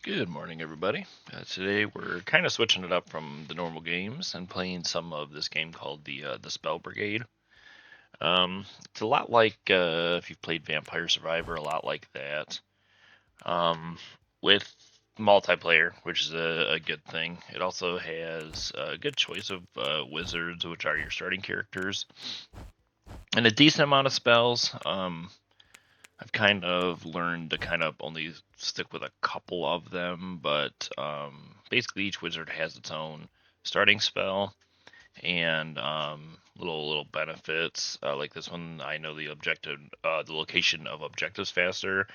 Good morning, everybody. Today we're kind of switching it up from the normal games and playing some of this game called the Spell Brigade. It's a lot like if you've played Vampire Survivor, a lot like that, um, with multiplayer, which is a good thing. It also has a good choice of wizards, which are your starting characters, and a decent amount of spells. I've kind of learned to kind of only stick with a couple of them, but basically each wizard has its own starting spell and little benefits. Like this one, I know the location of objectives faster,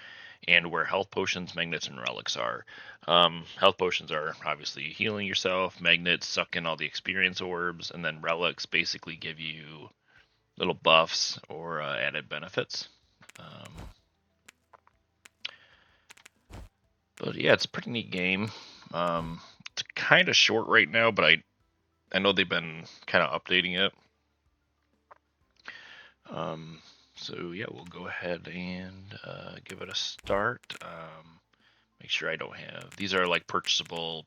and where health potions, magnets, and relics are. Health potions are obviously healing yourself. Magnets suck in all the experience orbs, and then relics basically give you little buffs or added benefits. Um, But yeah, it's a pretty neat game. It's kind of short right now, but I know they've been kind of updating it. So yeah, we'll go ahead and give it a start. Make sure I don't have these are like purchasable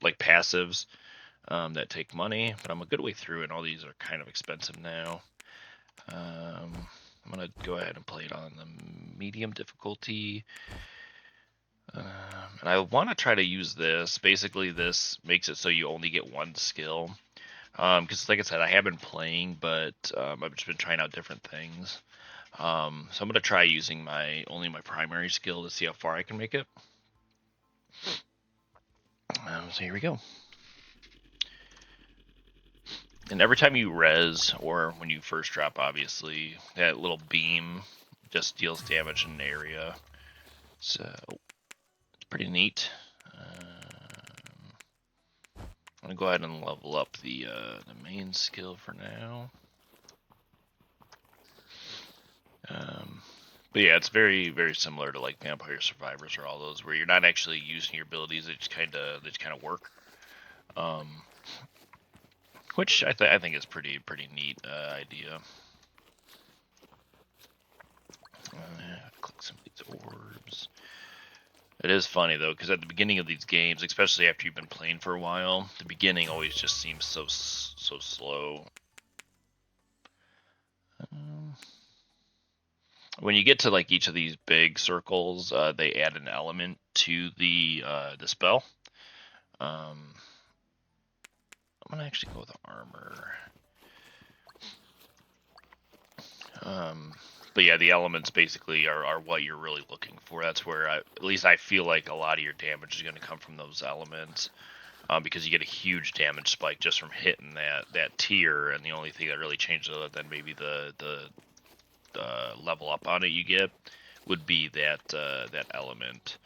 like passives that take money, but I'm a good way through, and all these are kind of expensive now. I'm gonna go ahead and play it on the medium difficulty. And I want to try to use this. Basically, this makes it so you only get one skill. Because, like I said, I have been playing, but I've just been trying out different things. So I'm gonna try using only my primary skill to see how far I can make it. So here we go. And every time you res, or when you first drop, obviously that little beam just deals damage in an area. So it's pretty neat. I'm gonna go ahead and level up the main skill for now. But yeah, it's very similar to like Vampire Survivors or all those where you're not actually using your abilities; they just kind of work. Um, which I think is pretty neat idea. Click some of these orbs. It is funny though, because at the beginning of these games, especially after you've been playing for a while, the beginning always just seems so slow. When you get to like each of these big circles, they add an element to the spell. I'm gonna actually go with armor. But yeah, the elements basically are what you're really looking for. That's where at least I feel like a lot of your damage is going to come from those elements, because you get a huge damage spike just from hitting that tier, and the only thing that really changes other than maybe the level up on it you get would be that element.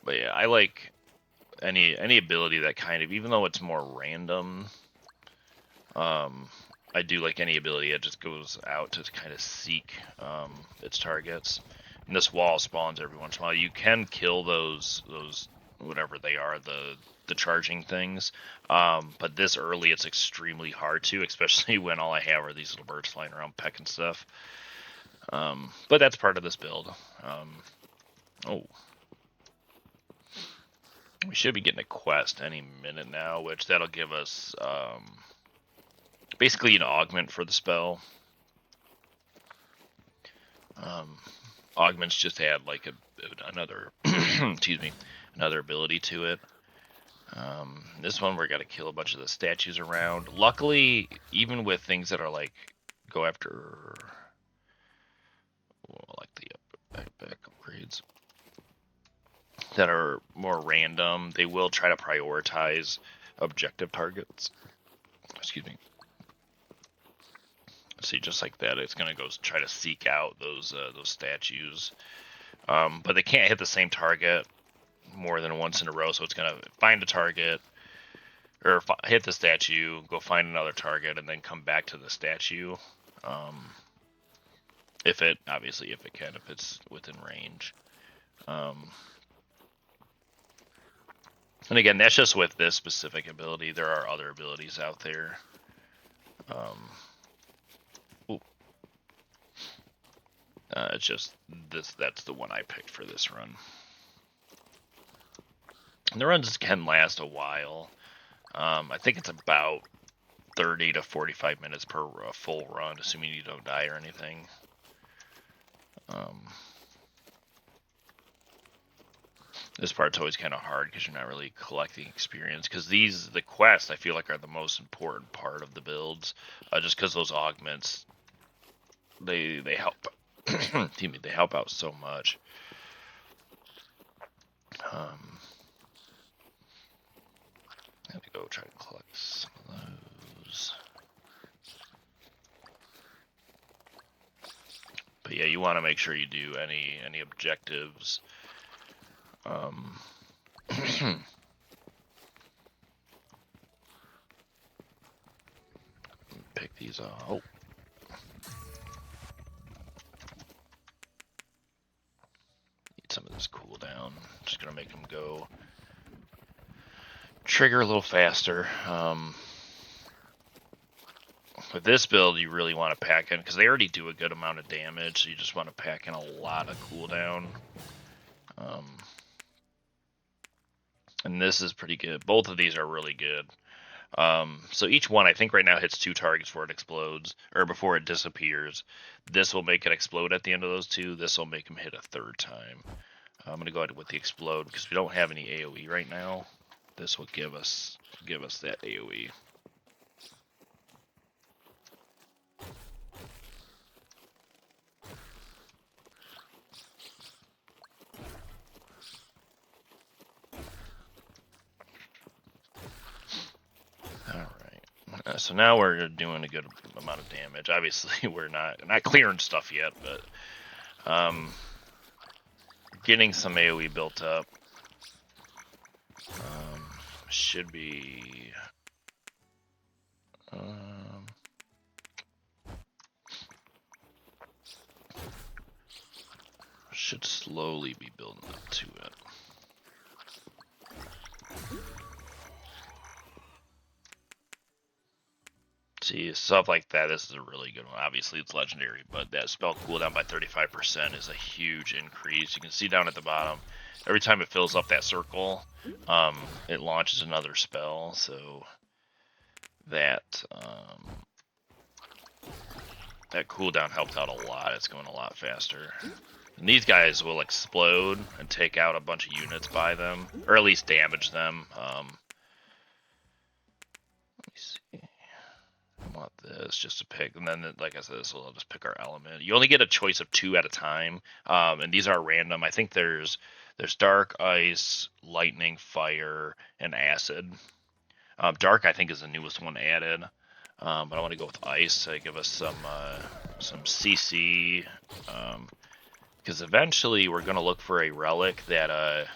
But yeah, I like any ability that kind of, even though it's more random, I do like any ability that just goes out to kind of seek its targets. And this wall spawns every once in a while. You can kill those whatever they are, the charging things. But this early, it's extremely hard to, especially when all I have are these little birds flying around pecking stuff. But that's part of this build. Oh, we should be getting a quest any minute now, which that'll give us basically an augment for the spell. Augments just add like another excuse me, another ability to it. This one we're gonna kill a bunch of the statues around. Luckily, even with things that are like go after, well, like the back upgrades that are more random, they will try to prioritize objective targets. Excuse me. See, just like that, it's gonna go try to seek out those statues, but they can't hit the same target more than once in a row. So it's gonna find a target or hit the statue, go find another target, and then come back to the statue. If it can, if it's within range. And again, that's just with this specific ability. There are other abilities out there Ooh. It's just that's the one I picked for this run. And the runs can last a while. I think it's about 30 to 45 minutes per full run, assuming you don't die or anything. This part's always kind of hard because you're not really collecting experience. Because the quests, I feel like, are the most important part of the builds. Just because those augments, they help. Excuse me, they help out so much. I have to go try to collect some of those. But yeah, you want to make sure you do any objectives. Pick these up. Oh. Need some of this cooldown. Just gonna make them go trigger a little faster. With this build, you really want to pack in, because they already do a good amount of damage, so you just want to pack in a lot of cooldown. And this is pretty good. Both of these are really good. So each one, I think right now, hits 2 targets before it explodes, or before it disappears. This will make it explode at the end of those 2. This will make them hit a 3rd time. I'm going to go ahead with the explode, because we don't have any AoE right now. This will give us that AoE. Alright, so now we're doing a good amount of damage. Obviously, we're not clearing stuff yet, but getting some AoE built up. Should be... should slowly be building up to it. See, stuff like that, this is a really good one. Obviously, it's legendary, but that spell cooldown by 35% is a huge increase. You can see down at the bottom, every time it fills up that circle, it launches another spell, so that that cooldown helped out a lot. It's going a lot faster. And these guys will explode and take out a bunch of units by them, or at least damage them. Let me see. I want this just to pick, and then, like I said, this will just pick our element. You only get a choice of 2 at a time, and these are random. I think there's dark, ice, lightning, fire, and acid. Dark, I think, is the newest one added, but I want to go with ice to give us some CC, because eventually we're going to look for a relic that's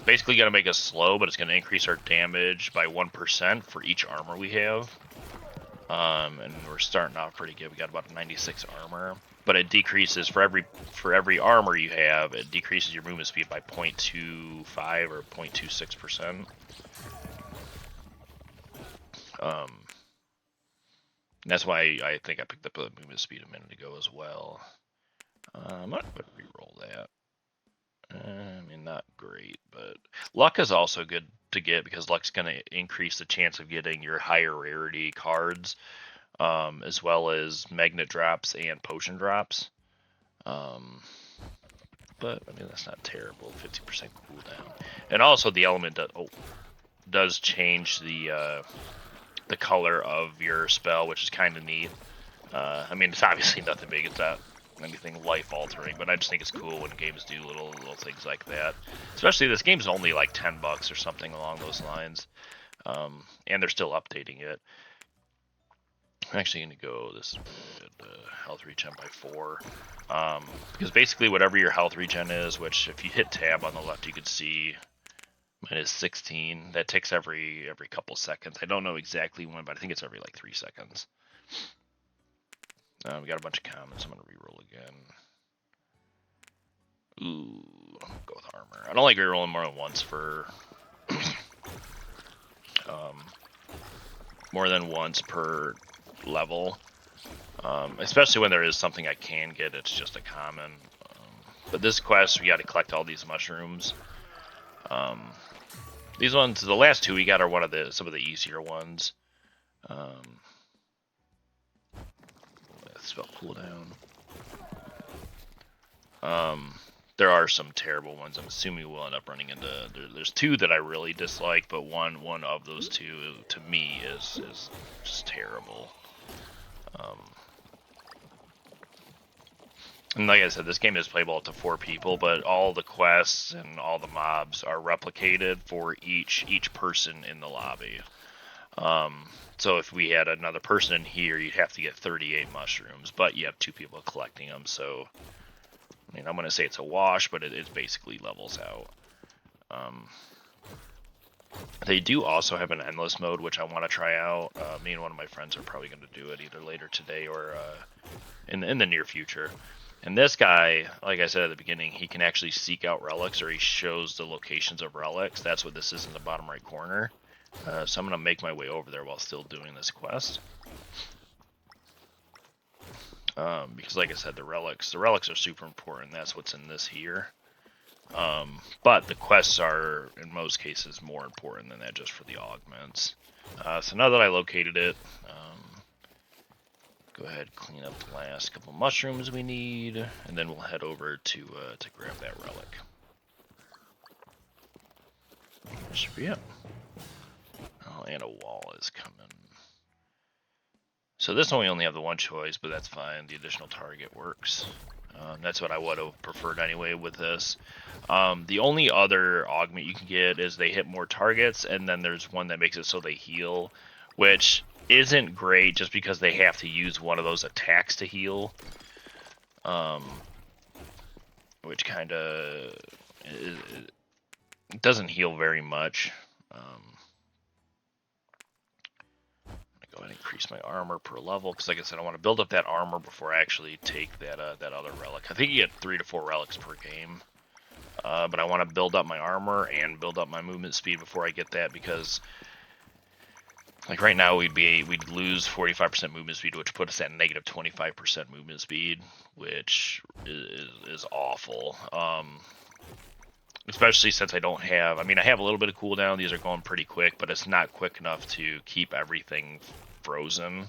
basically going to make us slow, but it's going to increase our damage by 1% for each armor we have. And we're starting off pretty good. We got about 96 armor, but it decreases for every armor you have. It decreases your movement speed by 0.25 or 0.26%. That's why I think I picked up the movement speed a minute ago as well. I'm gonna re-roll that. I mean, not great, but luck is also good to get, because luck's going to increase the chance of getting your higher rarity cards, as well as magnet drops and potion drops. But I mean, that's not terrible. 50% cooldown, and also the element does change the color of your spell, which is kind of neat. I mean, it's obviously nothing big. It's not anything life altering, but I just think it's cool when games do little things like that. Especially this game's only like $10 or something along those lines, and they're still updating it. I'm actually going to go this health regen by 4, because basically whatever your health regen is, which if you hit tab on the left, you can see mine is 16. That takes every couple seconds. I don't know exactly when, but I think it's every like 3 seconds. We got a bunch of comments. I'm going to reroll again. Ooh, I'll go with armor. I don't like rerolling more than once per... more than once per level. Especially when there is something I can get, it's just a common. But this quest, we got to collect all these mushrooms. These ones, the last two we got are some of the easier ones. Let's spell cooldown. There are some terrible ones. I'm assuming we'll end up running into. There's two that I really dislike, but one of those two to me is just terrible. And like I said, this game is playable up to 4 people, but all the quests and all the mobs are replicated for each person in the lobby. So if we had another person in here, you'd have to get 38 mushrooms, but you have 2 people collecting them, so I mean, I'm going to say it's a wash, but it basically levels out. They do also have an endless mode, which I want to try out. Me and one of my friends are probably going to do it either later today or in the near future. And this guy, like I said at the beginning, he can actually seek out relics, or he shows the locations of relics. That's what this is in the bottom right corner. So I'm going to make my way over there while still doing this quest. Because like I said, the relics are super important. That's what's in this here. But the quests are, in most cases, more important than that just for the augments. So now that I located it, go ahead, clean up the last couple mushrooms we need, and then we'll head over to grab that relic. That should be it. Oh, and a wall is coming. So this one we only have the one choice, but that's fine. The additional target works. That's what I would have preferred anyway with this. The only other augment you can get is they hit more targets, and then there's one that makes it so they heal, which isn't great just because they have to use one of those attacks to heal. Which kind of doesn't heal very much. Go ahead and increase my armor per level, because like I said, I want to build up that armor before I actually take that other relic. I think you get 3 to 4 relics per game, but I want to build up my armor and build up my movement speed before I get that, because like right now we'd lose 45% movement speed, which puts us at negative 25% movement speed, which is awful. Especially since I don't have, I mean, I have a little bit of cooldown. These are going pretty quick, but it's not quick enough to keep everything frozen,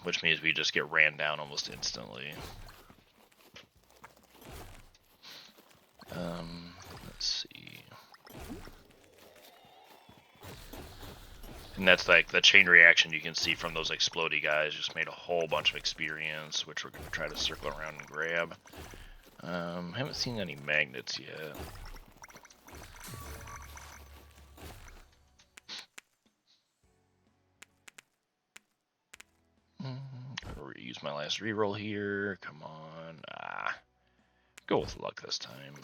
which means we just get ran down almost instantly. Let's see. And that's like the chain reaction you can see from those explodey guys. Just made a whole bunch of experience, which we're going to try to circle around and grab. Haven't seen any magnets yet. I'll use my last reroll here. Come on. Go with luck this time.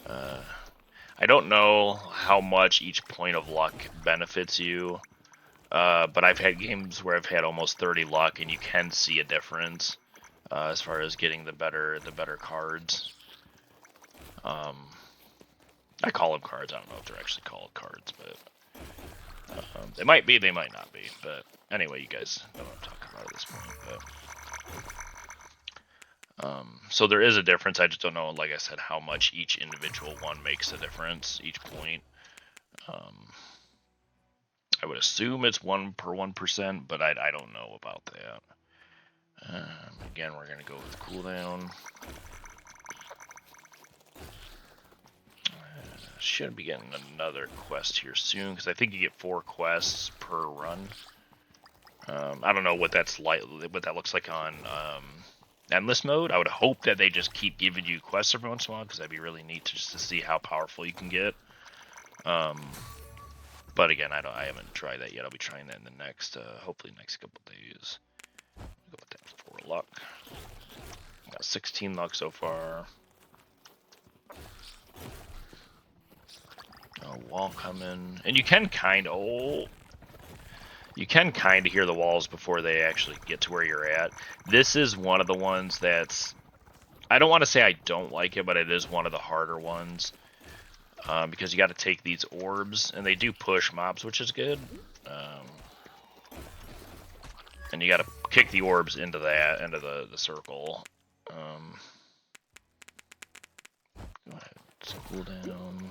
I don't know how much each point of luck benefits you, but I've had games where I've had almost 30 luck, and you can see a difference. As far as getting the better cards. I call them cards. I don't know if they're actually called cards, but they might be, they might not be. But anyway, you guys know what I'm talking about at this point. But so there is a difference. I just don't know, like I said, how much each individual one makes a difference. Each point. I would assume it's 1 per 1%, but I don't know about that. Again, we're going to go with cooldown. Should be getting another quest here soon, because I think you get 4 quests per run. I don't know what that's like, what that looks like on endless mode. I would hope that they just keep giving you quests every once in a while, because that'd be really neat just to see how powerful you can get. But again, I haven't tried that yet. I'll be trying that in the next, hopefully next couple days. Go with that 4 luck. Got 16 luck so far. A wall coming, and you can kind of hear the walls before they actually get to where you're at. This is one of the ones that's, I don't want to say I don't like it, but it is one of the harder ones, because you got to take these orbs, and they do push mobs, which is good. And you got to kick the orbs into that, into the circle. Go ahead, let's cool down.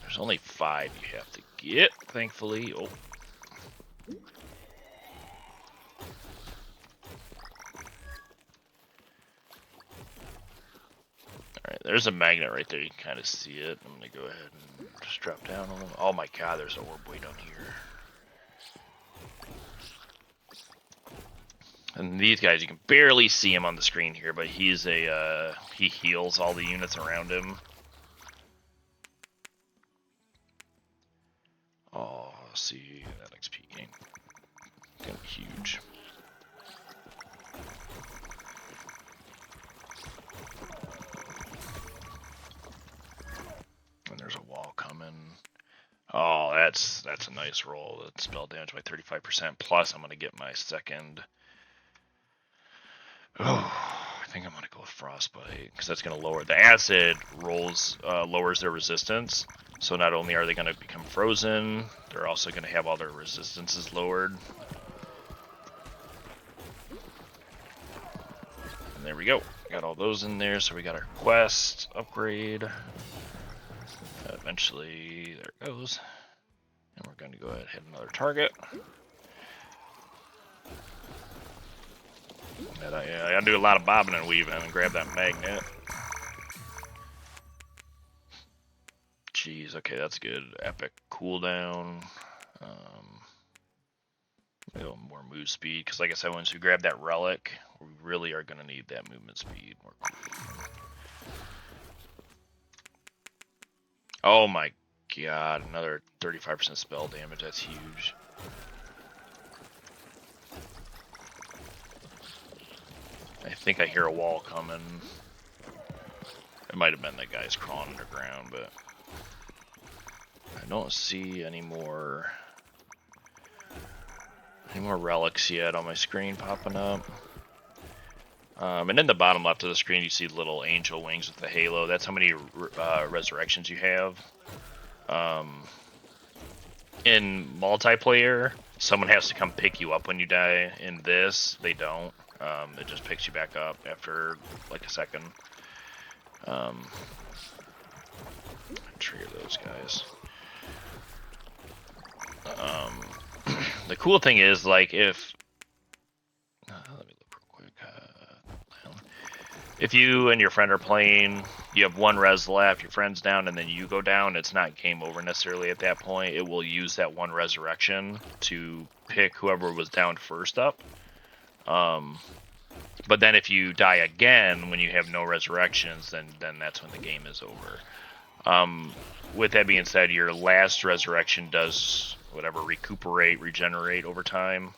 There's only 5 you have to get, thankfully. Oh. Alright, there's a magnet right there. You can kind of see it. I'm going to go ahead and just drop down a little. Oh my god, there's an orb way down here. And these guys, you can barely see him on the screen here, but he's a, he heals all the units around him. Oh, see, that XP gain. Gonna be huge. And there's a wall coming. Oh, that's a nice roll. That's spell damage by 35%. Plus, I'm gonna get my second. Oh, I think I'm gonna go with frostbite because that's gonna lower the acid rolls. Lowers their resistance. So not only are they gonna become frozen, they're also gonna have all their resistances lowered. And there we go. Got all those in there. So we got our quest upgrade. Eventually, there it goes. And we're going to go ahead and hit another target. And I gotta do a lot of bobbing and weaving and grab that magnet. Jeez, okay, that's good. Epic cooldown. A little more move speed, because like I said, once we grab that relic, we really are going to need that movement speed. More cool. Oh my god, another 35% spell damage, that's huge. I think I hear a wall coming. It might have been the guys crawling underground, but I don't see any more relics yet on my screen popping up. And in the bottom left of the screen, you see little angel wings with the halo. That's how many resurrections you have. In multiplayer, someone has to come pick you up when you die. In this, they don't. It just picks you back up after like a second. Trigger those guys. The cool thing is, like, if let me look real quick. If you and your friend are playing, you have 1 res left, your friend's down, and then you go down, it's not game over necessarily at that point. It will use that 1 resurrection to pick whoever was down first up. But then if you die again when you have no resurrections, then that's when the game is over. With that being said, your last resurrection does whatever, regenerate over time.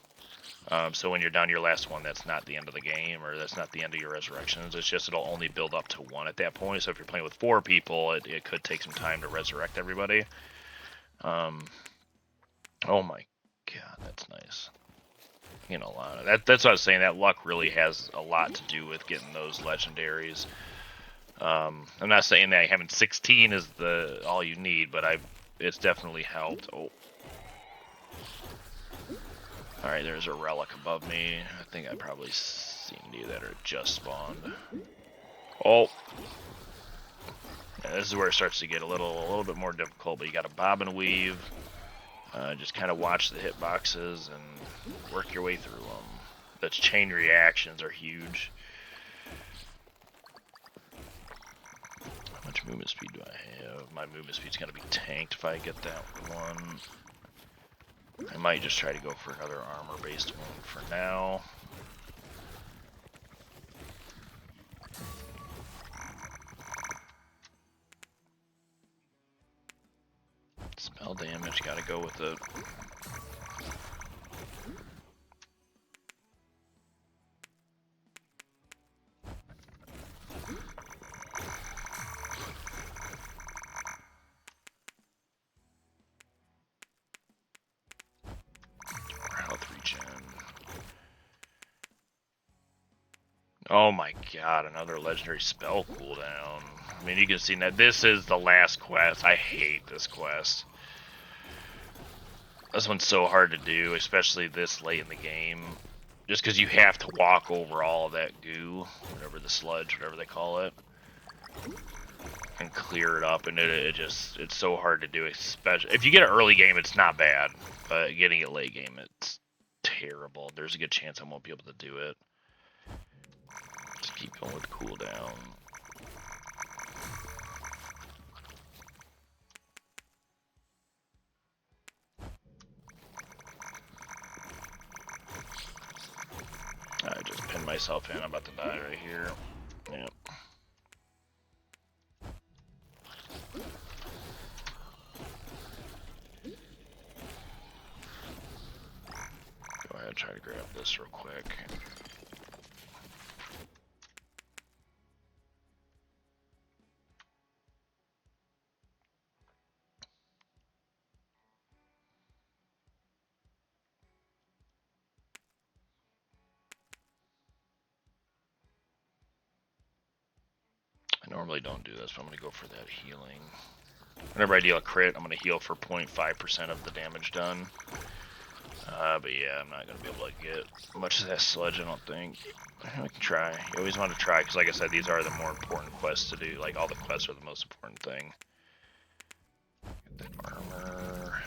So when you're down to your last one, that's not the end of the game, or that's not the end of your resurrections. It's just it'll only build up to 1 at that point. So if you're playing with 4 people, it could take some time to resurrect everybody. Oh my god, that's nice. You know, that's what I was saying. That luck really has a lot to do with getting those legendaries. I'm not saying that having 16 is all you need, but it's definitely helped. Oh. Alright, there's a relic above me. I think I probably seen you that are just spawned. Oh. Yeah, this is where it starts to get a little bit more difficult, but you gotta bob and weave. Just kind of watch the hitboxes and work your way through them. The chain reactions are huge. How much movement speed do I have? My movement speed's gonna be tanked if I get that one. I might just try to go for another armor-based one for now. Spell damage, gotta go with it. Oh my god, another legendary spell cooldown. I mean, you can see that this is the last quest. I hate this quest. This one's so hard to do, especially this late in the game. Just because you have to walk over all of that goo, whatever the sludge, whatever they call it, and clear it up, and it's so hard to do, especially if you get an early game, it's not bad, but getting it late game, it's terrible. There's a good chance I won't be able to do it. Just keep going with cooldown. I just pinned myself in. I'm about to die right here. Yep. Go ahead and try to grab this real quick. I normally don't do this, but I'm going to go for that healing. Whenever I deal a crit, I'm going to heal for 0.5% of the damage done. But yeah, I'm not going to be able to get much of that sludge, I don't think. I can try. You always want to try, because like I said, these are the more important quests to do. Like, all the quests are the most important thing. Get that armor.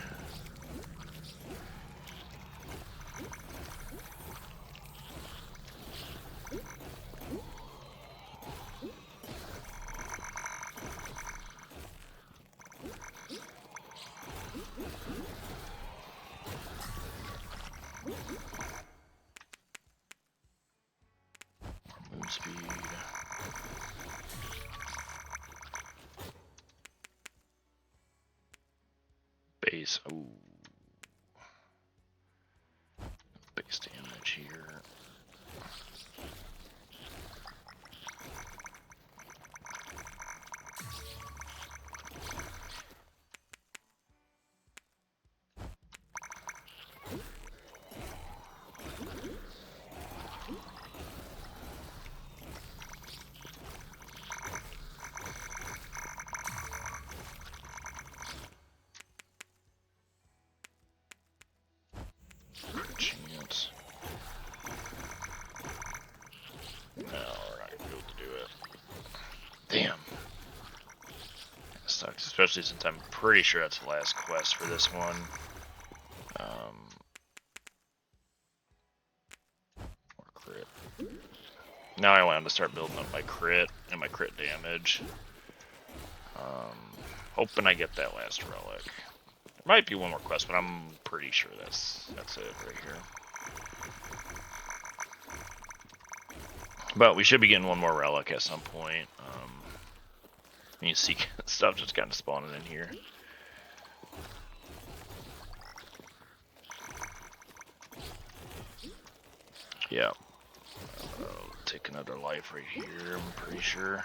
Move speed. Base. Ooh. Base damage here. Chance. No, we're not gonna be able to do it. Damn. That sucks, especially since I'm pretty sure that's the last quest for this one. More crit. Now I want to start building up my crit and my crit damage. Hoping I get that last relic. There might be one more quest, but I'm pretty sure that's it right here. But we should be getting one more relic at some point. You see stuff just kind of spawning in here. Yeah. Take another life right here, I'm pretty sure.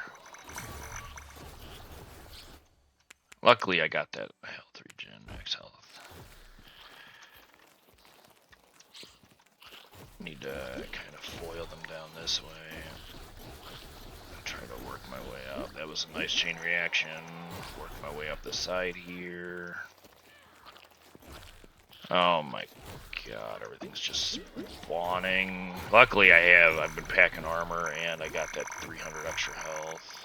Luckily, I got that health regen, max health. Need to kind of foil them down this way. Try to work my way up. That was a nice chain reaction. Work my way up the side here. Oh my god, everything's just spawning. Luckily, I've been packing armor and I got that 300 extra health.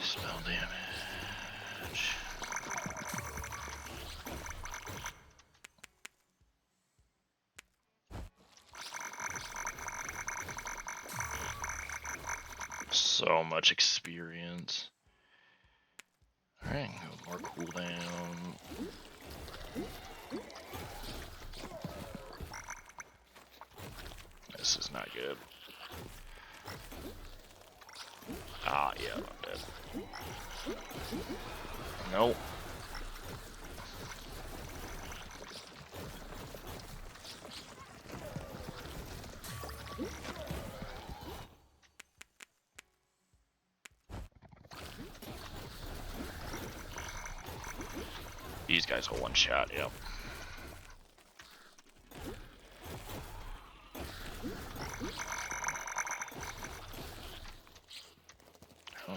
Spell damage. So much experience. Alright, more cooldown. This is not good. Ah, yeah, I'm dead. Nope. These guys will one shot, yep.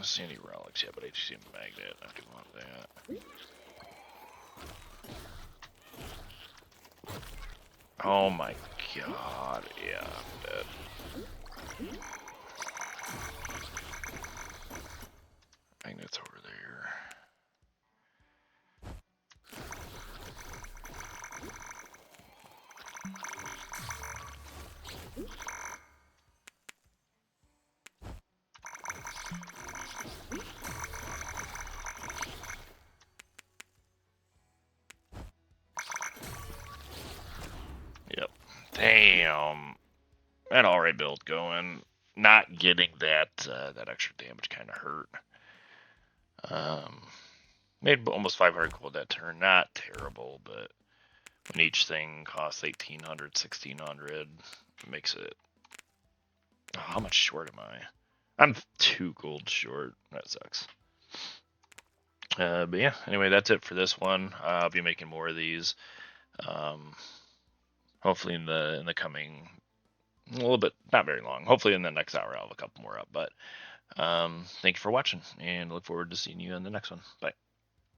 see any relics yet, but I see a magnet. I do want that. Oh my god, yeah, I'm dead. Magnet's over there. Yep. Damn. That already build going. Not getting that that extra damage kind of hurt. Made almost 500 gold that turn. Not terrible, but when each thing costs 1,800, 1,600, it makes it. Oh, how much short am I? I'm 2 gold short. That sucks. But yeah, anyway, that's it for this one. I'll be making more of these. Hopefully in the coming a little bit, not very long. Hopefully in the next hour I'll have a couple more up. But thank you for watching, and look forward to seeing you in the next one. Bye.